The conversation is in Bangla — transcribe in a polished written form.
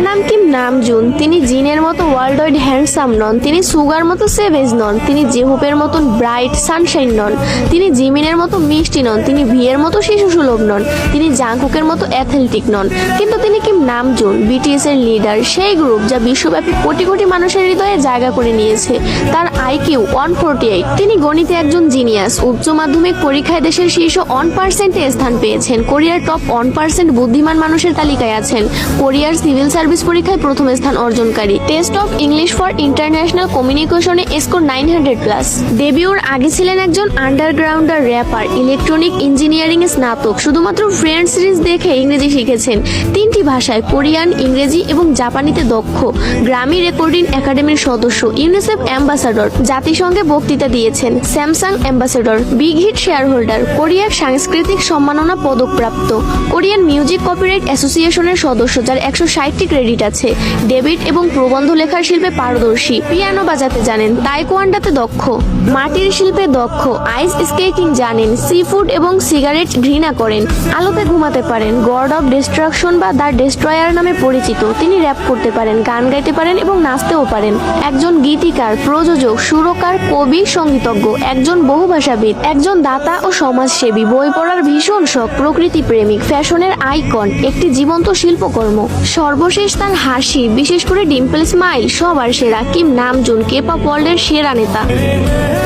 নাম কিম নামজুন। তিনি জিনের মতো ওয়ার্ল্ড ওয়াইড হ্যান্ডসাম নন, তিনি সুগার মতো সেভেজ নন, তিনি জেহুপের মতন ব্রাইট সানশাইন নন, তিনি জিমিনের মতো মিষ্টি নন, তিনি ভিয়ের মতো শিশু সুলভ নন, তিনি জাংকুকের মতো অ্যাথলেটিক নন। কিন্তু তিনি কিম নামজুন, বিটিএস এর লিডার, সেই গ্রুপ যা বিশ্বব্যাপী কোটি কোটি মানুষের হৃদয়ে জায়গা করে নিয়েছে। তার আইকিউ 148। তিনি গণিতে একজন জিনিয়াস। উচ্চ মাধ্যমিক পরীক্ষায় দেশের শীর্ষ 1% স্থান পেয়েছেন। কোরিয়ার টপ 1% বুদ্ধিমান মানুষের তালিকায় আছেন। কোরিয়ার সিভিল সার্ভিস পরীক্ষায় প্রথম স্থান অর্জনকারী। Test of English for international কমিউনিকেশনে স্কোর 900+। ডেবিউর আগে ছিলেন একজন আন্ডারগ্রাউন্ডার র্যাপার, ইলেকট্রনিক ইঞ্জিনিয়ারিং এ স্নাতক। শুধুমাত্র ফ্রেন্ডস সিরিজ দেখে ইংরেজি শিখেছেন। 3টি ভাষায় কোরিয়ান, ইংরেজি এবং জাপানিতে দক্ষ। গ্রামি রেকর্ডিং একাডেমির সদস্য, ইউনিসেফ অ্যাম্বাসাডর, জাতিসংঘে বক্তৃতা দিয়েছেন, Samsung ambassador, big hit shareholder, কোরিয়ার সাংস্কৃতিক সম্মাননা পদকপ্রাপ্ত, কোরিয়ান মিউজিক কপিরাইট অ্যাসোসিয়েশনের সদস্য যার 160টি ক্রেডিট আছে, ডেবিট এবং প্রবন্ধ লেখার শিল্পে পারদর্শী, পিয়ানো বাজাতে জানেন, তাইকোয়ান্ডোতে দক্ষ, মাটির শিল্পে দক্ষ, আইস স্কেটিং জানেন, সি ফুড এবং সিগারেট ঘৃণা করেন, আলোতে ঘুমাতে পারেন, গড অফ ডিস্ট্রাকশন বা দ্য ডেস্ট্রয়ার নামে পরিচিত। তিনি র্যাপ করতে পারেন, গান গাইতে পারেন এবং নাচতেও পারেন। একজন গীতিকার, প্রযোজক, সুরকার, কবি, সঙ্গীতজ্ঞ, একজন বহুভাষাবিদ, একজন দাতা ও সমাজসেবী, বই পড়ার ভীষণ শখ, প্রকৃতি প্রেমিক, ফ্যাশনের আইকন, একটি জীবন্ত শিল্পকর্ম। সর্বশেষ তার হাসি, বিশেষ করে ডিম্পল স্মাইল, সবার সেরা। কিম নামজুন কেপপ ওয়ার্ল্ডের সেরা নেতা।